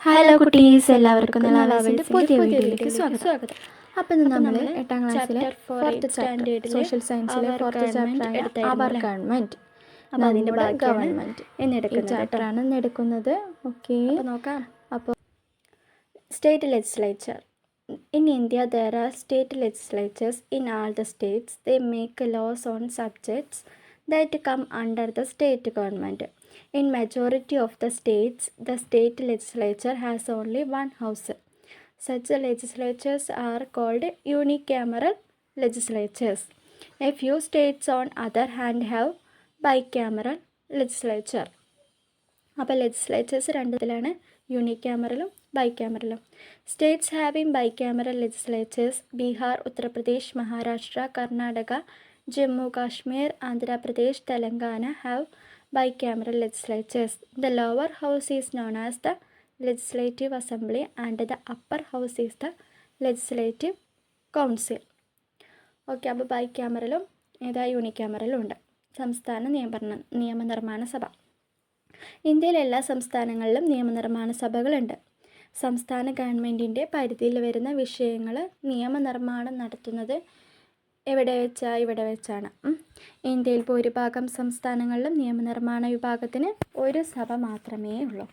Hello കുട്ടീസ്, എല്ലാവർക്കും നിലാവിൻ്റെ പുതിയ വീഡിയോയിലേക്ക് സ്വാഗതം. അപ്പോൾ ഇന്ന് നമ്മൾ 8ാം ക്ലാസ്സിലെ 4th ചാപ്റ്റർ സോഷ്യൽ സയൻസിലെ 4th ചാപ്റ്ററായ അവർ ഗവൺമെൻറ്, അപ്പോൾ അതിൻ്റെ ഗവൺമെൻറ് ഈ ചാപ്റ്ററാണ് ഇന്ന് എടുക്കുന്നത്. ഓക്കെ, നോക്കാം. അപ്പോൾ state legislature. In India, there are state legislatures in all the states. They make laws on subjects that come under the state government. In majority of the states, the state legislature has only one house. Such legislatures are called unicameral legislatures. A few states, on other hand, have bicameral legislature. അപ്പോൾ legislatures രണ്ടതിലാണ്, യൂണിക്യാമറലും ബൈക്യാമറലും. States having bicameral legislatures: Bihar, Uttar Pradesh, Maharashtra, Karnataka, Jammu Kashmir, Andhra Pradesh, Telangana have bicameral legislatures. The lower house is known as the Legislative Assembly and the upper house is the Legislative Council. Okay, അപ്പോൾ ബൈക്യാമറലും യൂണിക്യാമറലും ഉണ്ട്. സംസ്ഥാന നിയമനിർമ്മാണ സഭ. ഇന്ത്യയിലെ എല്ലാ സംസ്ഥാനങ്ങളിലും നിയമനിർമ്മാണ സഭകളുണ്ട്. സംസ്ഥാന ഗവൺമെൻറ്റിൻ്റെ പരിധിയിൽ വരുന്ന വിഷയങ്ങൾ നിയമനിർമ്മാണം നടത്തുന്നത് ഇവിടെ വെച്ചാണ്. ഇന്ത്യയിൽ ഭൂരിഭാഗം സംസ്ഥാനങ്ങളിലും നിയമനിർമ്മാണ വിഭാഗത്തിന് ഒരു സഭ മാത്രമേ ഉള്ളൂ.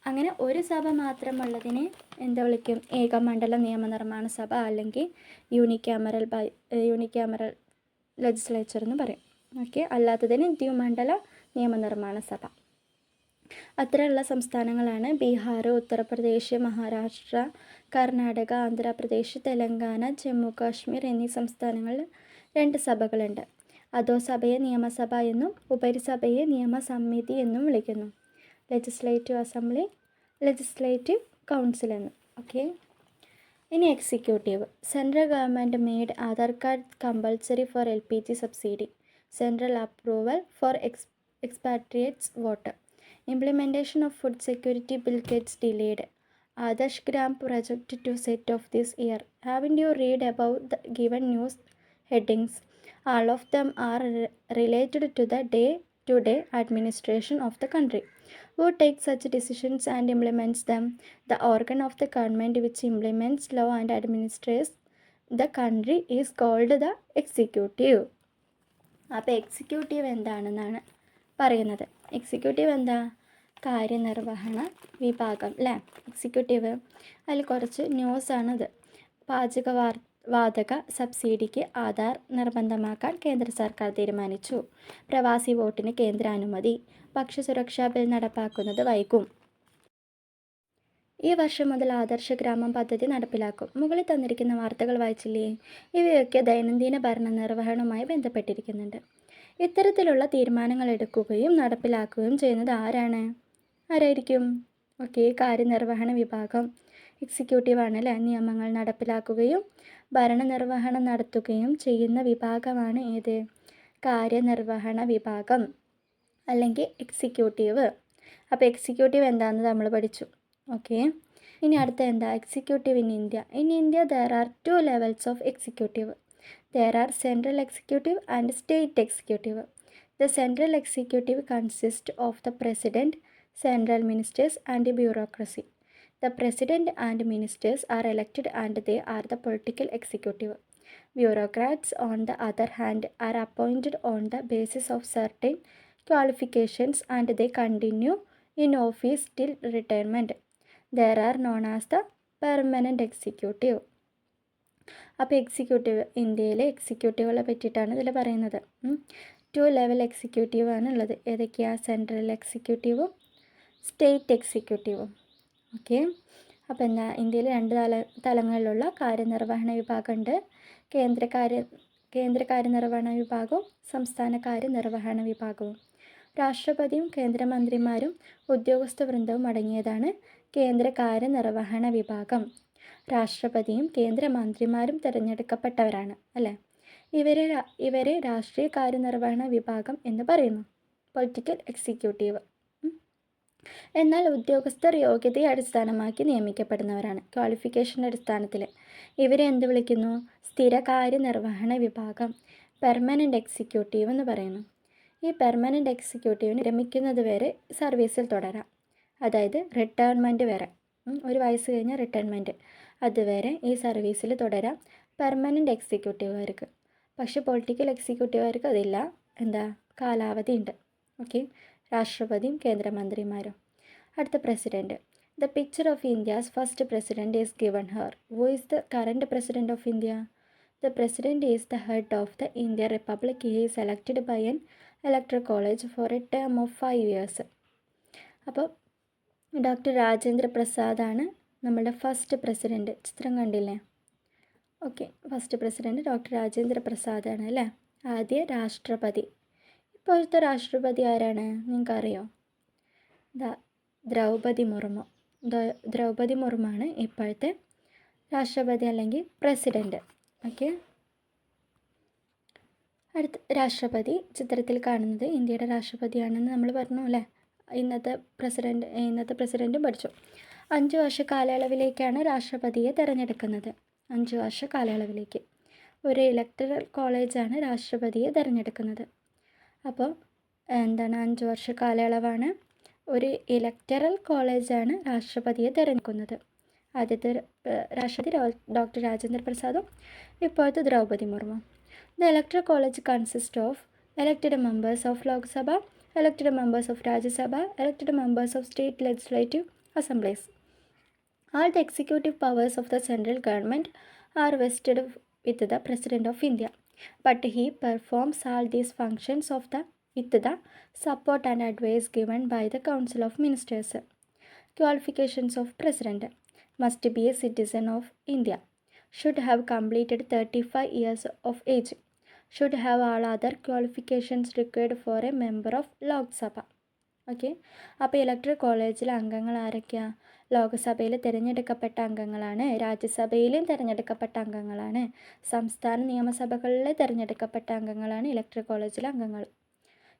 അങ്ങനെ ഒരു സഭ മാത്രമുള്ളതിനെ എന്താ വിളിക്കും? ഏകമണ്ഡല നിയമനിർമ്മാണ സഭ അല്ലെങ്കിൽ യൂണിക്യാമറൽ ലെജിസ്ലേച്ചർ എന്ന് പറയും. ഓക്കെ, അല്ലാത്തതിന് ദ്വിമണ്ഡല നിയമനിർമ്മാണ സഭ. അത്തരമുള്ള സംസ്ഥാനങ്ങളാണ് ബീഹാർ, ഉത്തർപ്രദേശ്, മഹാരാഷ്ട്ര, കർണാടക, ആന്ധ്രാപ്രദേശ്, തെലങ്കാന, ജമ്മു കാശ്മീർ എന്നീ സംസ്ഥാനങ്ങളിൽ 2 സഭകളുണ്ട്. അധോസഭയെ നിയമസഭ എന്നും ഉപരിസഭയെ നിയമസമിതി എന്നും വിളിക്കുന്നു. ലെജിസ്ലേറ്റീവ് അസംബ്ലി, ലെജിസ്ലേറ്റീവ് കൗൺസിൽ എന്നും. ഓക്കെ, ഇനി executive. Central government made Aadhaar card compulsory for LPG subsidy. Central approval for expatriates vote. Implementation of food security bill gets delayed. Adarsh Gram project to set off this year. Haven't you read about the given news headings? All of them are related to the day-to-day administration of the country. Who takes such decisions and implements them? The organ of the government which implements law and administrates the country is called the executive. അപ്പോൾ executive എന്താണെന്നാണ് പറയുന്നത്. Executive എന്താ? കാര്യനിർവഹണ വിഭാഗം അല്ലേ? Executive. അതിൽ കുറച്ച് ന്യൂസാണിത്. വാതക സബ്സിഡിക്ക് ആധാർ നിർബന്ധമാക്കാൻ കേന്ദ്ര സർക്കാർ തീരുമാനിച്ചു. പ്രവാസി വോട്ടിന് കേന്ദ്ര അനുമതി. ഭക്ഷ്യസുരക്ഷാ ബിൽ നടപ്പാക്കുന്നത് വൈകും. ഈ വർഷം മുതൽ ആദർശ ഗ്രാമം പദ്ധതി നടപ്പിലാക്കും. മുകളിൽ തന്നിരിക്കുന്ന വാർത്തകൾ വായിച്ചില്ലേ? ഇവയൊക്കെ ദൈനംദിന ഭരണ നിർവഹണവുമായി ബന്ധപ്പെട്ടിരിക്കുന്നുണ്ട്. ഇത്തരത്തിലുള്ള തീരുമാനങ്ങൾ എടുക്കുകയും നടപ്പിലാക്കുകയും ചെയ്യുന്നത് ആരായിരിക്കും? ഓക്കെ, കാര്യനിർവഹണ വിഭാഗം. എക്സിക്യൂട്ടീവാണ് അല്ലേ? നിയമങ്ങൾ നടപ്പിലാക്കുകയും ഭരണനിർവഹണം നടത്തുകയും ചെയ്യുന്ന വിഭാഗമാണ് ഏത്? കാര്യനിർവഹണ വിഭാഗം അല്ലെങ്കിൽ എക്സിക്യൂട്ടീവ്. അപ്പോൾ എക്സിക്യൂട്ടീവ് എന്താണെന്ന് നമ്മൾ പഠിച്ചു. ഓക്കെ, ഇനി അടുത്ത എന്താ? Executive in India. In India there are 2 levels of executive. There are central executive and state executive. The central executive consists of the president, central ministers and bureaucracy. The president and ministers are elected and they are the political executive. Bureaucrats, on the other hand, are appointed on the basis of certain qualifications and they continue in office till retirement. They are known as the permanent executive. അപ്പോൾ executive, ഇന്ത്യയിലെ എക്സിക്യൂട്ടീവുകളെ പറ്റിയിട്ടാണ് ഇതിൽ പറയുന്നത്. 2 level executive ആണ് ഉള്ളത്. ഏതൊക്കെയാണ്? Central എക്സിക്യൂട്ടീവും state എക്സിക്യൂട്ടീവും. ഓക്കെ, അപ്പോൾ എന്താ? ഇന്ത്യയിൽ 2 തലങ്ങളിലുള്ള കാര്യനിർവഹണ വിഭാഗമുണ്ട്. കേന്ദ്ര കാര്യനിർവഹണ വിഭാഗവും സംസ്ഥാന കാര്യനിർവഹണ വിഭാഗവും. രാഷ്ട്രപതിയും കേന്ദ്രമന്ത്രിമാരും ഉദ്യോഗസ്ഥ വൃന്ദവും അടങ്ങിയതാണ് കേന്ദ്ര കാര്യനിർവഹണ വിഭാഗം. രാഷ്ട്രപതിയും കേന്ദ്രമന്ത്രിമാരും തിരഞ്ഞെടുക്കപ്പെട്ടവരാണ് അല്ലേ? ഇവരെ രാഷ്ട്രീയ കാര്യനിർവഹണ വിഭാഗം എന്ന് പറയുന്നു, പൊളിറ്റിക്കൽ എക്സിക്യൂട്ടീവ്. എന്നാൽ ഉദ്യോഗസ്ഥർ യോഗ്യതയെ അടിസ്ഥാനമാക്കി നിയമിക്കപ്പെടുന്നവരാണ്, ക്വാളിഫിക്കേഷൻ്റെ അടിസ്ഥാനത്തിൽ. ഇവരെ എന്ത് വിളിക്കുന്നു? സ്ഥിര കാര്യനിർവഹണ വിഭാഗം, പെർമനൻ്റ് എക്സിക്യൂട്ടീവ് എന്ന് പറയുന്നു. ഈ പെർമനൻ്റ് എക്സിക്യൂട്ടീവിന് വിരമിക്കുന്നത് വരെ സർവീസിൽ തുടരാം. അതായത് റിട്ടയർമെൻറ്റ് വരെ, ഒരു വയസ്സ് കഴിഞ്ഞാൽ റിട്ടയർമെൻറ്റ്, അതുവരെ ഈ സർവീസിൽ തുടരാം പെർമനൻറ്റ് എക്സിക്യൂട്ടീവുകാർക്ക്. പക്ഷേ പൊളിറ്റിക്കൽ എക്സിക്യൂട്ടീവുകാർക്ക് അതില്ല, എന്താ, കാലാവധി ഉണ്ട്. ഓക്കെ, രാഷ്ട്രപതിയും കേന്ദ്രമന്ത്രിമാരും. അടുത്ത president. The picture of India's first president is given her. Who is the current president of India? The president is the head of the Indian Republic. He is elected by an electoral college for a term of 5 years. അപ്പോൾ doctor Rajendra പ്രസാദാണ് നമ്മുടെ first president. ചിത്രം കണ്ടില്ലേ? Okay, first president doctor Rajendra പ്രസാദാണ് അല്ലേ. ആദ്യ രാഷ്ട്രപതി. ഇപ്പോഴത്തെ രാഷ്ട്രപതി ആരാണ് നിങ്ങൾക്കറിയോ? ദ്രൗപദി മുർമു. ദ്രൗപദി മുർമുവാണ് ഇപ്പോഴത്തെ രാഷ്ട്രപതി അല്ലെങ്കിൽ പ്രസിഡൻറ്റ്. ഓക്കെ, അടുത്ത രാഷ്ട്രപതി ചിത്രത്തിൽ കാണുന്നത് ഇന്ത്യയുടെ രാഷ്ട്രപതിയാണെന്ന് നമ്മൾ പറഞ്ഞു അല്ലേ. ഇന്നത്തെ പ്രസിഡൻറ്റും പഠിച്ചു. 5 വർഷ കാലയളവിലേക്കാണ് രാഷ്ട്രപതിയെ തിരഞ്ഞെടുക്കുന്നത്. 5 വർഷ കാലയളവിലേക്ക് ഒരു ഇലക്ടറൽ കോളേജാണ് രാഷ്ട്രപതിയെ തിരഞ്ഞെടുക്കുന്നത്. അപ്പോൾ എന്താണ്, 5 വർഷ കാലയളവാണ്. ഒരു ഇലക്ടറൽ കോളേജാണ് രാഷ്ട്രപതിയെ തിരഞ്ഞെടുക്കുന്നത്. ആദ്യത്തെ രാഷ്ട്രപതി ഡോക്ടർ രാജേന്ദ്ര പ്രസാദും ഇപ്പോഴത്തെ Draupadi Murmu. The electoral college consist of elected members of Lok Sabha, elected members of Rajya Sabha, elected members of state legislative assemblies. All the executive powers of the central government are vested with the President of India, but he performs all these functions with the support and advice given by the Council of Ministers. Qualifications of President: must be a citizen of India, should have completed 35 years of age, should have all other qualifications required for a member of Lok Sabha. Okay, അപ്പോൾ electoral കോളേജിലെ അംഗങ്ങൾ ആരൊക്കെയാണ്? ലോക്സഭയിൽ തിരഞ്ഞെടുക്കപ്പെട്ട അംഗങ്ങളാണ്, രാജ്യസഭയിലും തിരഞ്ഞെടുക്കപ്പെട്ട അംഗങ്ങളാണ്, സംസ്ഥാന നിയമസഭകളിൽ തിരഞ്ഞെടുക്കപ്പെട്ട അംഗങ്ങളാണ് ഇലക്ടറൽ കോളേജിലെ അംഗങ്ങൾ.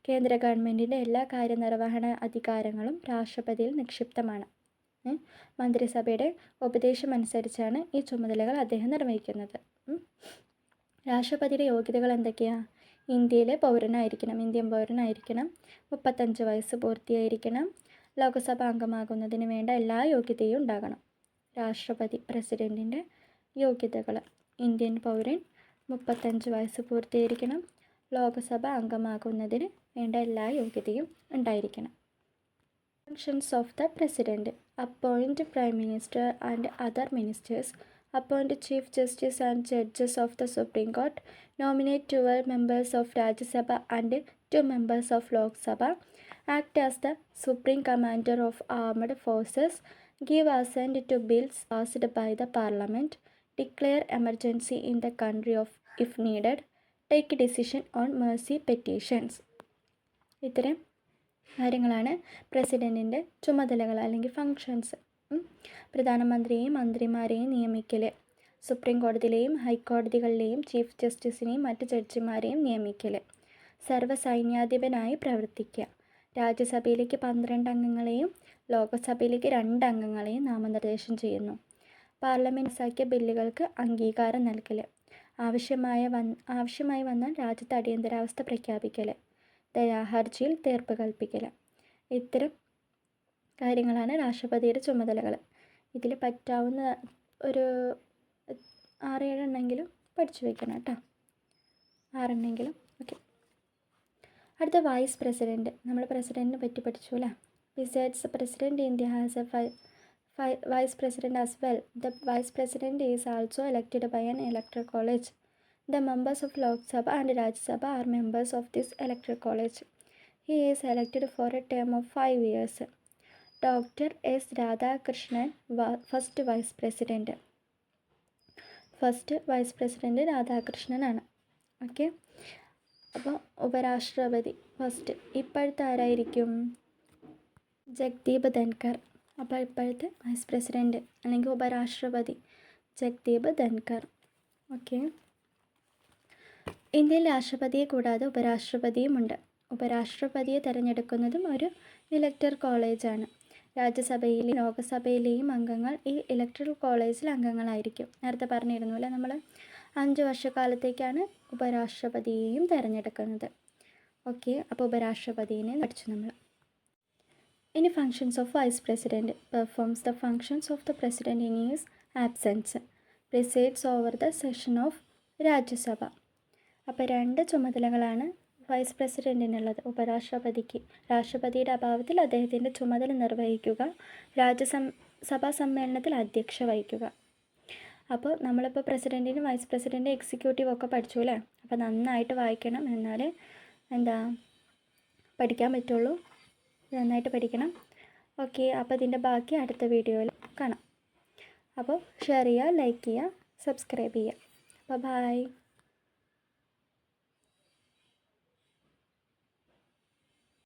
കേന്ദ്ര ഗവൺമെൻറ്റിൻ്റെ എല്ലാ കാര്യനിർവഹണ അധികാരങ്ങളും രാഷ്ട്രപതിയിൽ നിക്ഷിപ്തമാണ്. മന്ത്രിസഭയുടെ ഉപദേശമനുസരിച്ചാണ് ഈ ചുമതലകൾ അദ്ദേഹം നിർവഹിക്കുന്നത്. രാഷ്ട്രപതിയുടെ യോഗ്യതകൾ എന്തൊക്കെയാണ്? ഇന്ത്യയിലെ പൗരനായിരിക്കണം, ഇന്ത്യൻ പൗരനായിരിക്കണം, 35 വയസ്സ് പൂർത്തിയായിരിക്കണം, ലോക്സഭ അംഗമാകുന്നതിന് വേണ്ട എല്ലാ യോഗ്യതയും ഉണ്ടാകണം. രാഷ്ട്രപതി പ്രസിഡൻറ്റിൻ്റെ യോഗ്യതകൾ: ഇന്ത്യൻ പൗരൻ, 35 വയസ്സ് പൂർത്തിയായിരിക്കണം, ലോക്സഭ അംഗമാകുന്നതിന് വേണ്ട എല്ലാ യോഗ്യതയും ഉണ്ടായിരിക്കണം. Functions of the president: appoint prime minister and other ministers, appoint Chief Justice and Judges of the Supreme Court, nominate 12 members of Rajya Sabha and 2 members of Lok Sabha, act as the Supreme Commander of Armed Forces, give assent to bills passed by the Parliament, declare emergency in the country if needed, take decision on mercy petitions. ഇത്തരം കാര്യങ്ങളാണ് പ്രസിഡൻറ്റിൻ്റെ ചുമതലകൾ അല്ലെങ്കിൽ functions. പ്രധാനമന്ത്രിയെയും മന്ത്രിമാരെയും നിയമിക്കൽ, supreme കോടതിയിലെയും ഹൈക്കോടതികളിലെയും chief ജസ്റ്റിസിനെയും മറ്റ് ജഡ്ജിമാരെയും നിയമിക്കൽ, സർവ്വസൈന്യാധിപനായി പ്രവർത്തിക്കുക, രാജ്യസഭയിലേക്ക് 12 അംഗങ്ങളെയും ലോകസഭയിലേക്ക് 2 അംഗങ്ങളെയും നാമനിർദ്ദേശം ചെയ്യുന്നു, പാർലമെൻറ്റ് പാസാക്കിയ ബില്ലുകൾക്ക് അംഗീകാരം നൽകൽ, ആവശ്യമായി വന്നാൽ രാജ്യത്ത് അടിയന്തരാവസ്ഥ പ്രഖ്യാപിക്കൽ, ദയാഹർജിയിൽ തീർപ്പ് കൽപ്പിക്കൽ. ഇത്തരം കാര്യങ്ങളാണ് രാഷ്ട്രപതിയുടെ ചുമതലകൾ. ഇതിൽ പറ്റാവുന്ന ഒരു 6-7 എണ്ണമെങ്കിലും പഠിച്ചു വയ്ക്കണം കേട്ടോ, 6 എണ്ണമെങ്കിലും. ഓക്കെ, അടുത്ത വൈസ് പ്രസിഡൻറ്റ്. നമ്മൾ പ്രസിഡൻറ്റിനെ പറ്റി പഠിച്ചു അല്ലേ. Besides president, India has A vice president as well. The vice president is also elected by an electoral college. The members of Lok Sabha and Rajya Sabha are members of this electoral college. He is elected for a term of 5 years. Dr. S. Radhakrishnan, first vice president. First vice president രാധാകൃഷ്ണനാണ്. Okay, അപ്പോൾ ഉപരാഷ്ട്രപതി first ഇപ്പോഴത്തെ ആരായിരിക്കും? ജഗ്ദീപ് ധൻകർ. അപ്പോൾ ഇപ്പോഴത്തെ vice president അല്ലെങ്കിൽ ഉപരാഷ്ട്രപതി Jagdeep Dhankhar. Okay, ഇന്ത്യയിൽ രാഷ്ട്രപതിയെ കൂടാതെ ഉപരാഷ്ട്രപതിയുമുണ്ട്. ഉപരാഷ്ട്രപതിയെ തിരഞ്ഞെടുക്കുന്നതും ഒരു ഇലക്ടറൽ കോളേജാണ്. രാജ്യസഭയിലെയും ലോകസഭയിലെയും അംഗങ്ങൾ ഈ ഇലക്ടറൽ കോളേജിൽ അംഗങ്ങളായിരിക്കും. നേരത്തെ പറഞ്ഞിരുന്നു അല്ലേ, നമ്മൾ 5 വർഷക്കാലത്തേക്കാണ് ഉപരാഷ്ട്രപതിയെയും തിരഞ്ഞെടുക്കുന്നത്. ഓക്കെ, അപ്പോൾ ഉപരാഷ്ട്രപതിയെ പഠിച്ചു നമ്മൾ. ഇനി functions of vice president performs the functions of the president in his absence presides over the session of Rajya Sabha. അപ്പോൾ 2 ചുമതലകളാണ് വൈസ് പ്രസിഡൻറ്റിനുള്ളത്. ഉപരാഷ്ട്രപതിക്ക് രാഷ്ട്രപതിയുടെ അഭാവത്തിൽ അദ്ദേഹത്തിൻ്റെ ചുമതല നിർവഹിക്കുക, രാജ്യസഭാ സമ്മേളനത്തിൽ അധ്യക്ഷ വഹിക്കുക. അപ്പോൾ നമ്മളിപ്പോൾ പ്രസിഡൻറ്റിന് വൈസ് പ്രസിഡൻറ്റ് എക്സിക്യൂട്ടീവ് ഒക്കെ പഠിച്ചു അല്ലേ. അപ്പോൾ നന്നായിട്ട് വായിക്കണം, എന്നാൽ പഠിക്കാൻ പറ്റുള്ളൂ. നന്നായിട്ട് പഠിക്കണം. ഓക്കെ, അപ്പോൾ ഇതിൻ്റെ ബാക്കി അടുത്ത വീഡിയോയിൽ കാണാം. അപ്പോൾ ഷെയർ ചെയ്യുക, ലൈക്ക് ചെയ്യുക, സബ്സ്ക്രൈബ് ചെയ്യുക. അപ്പോൾ ബൈ.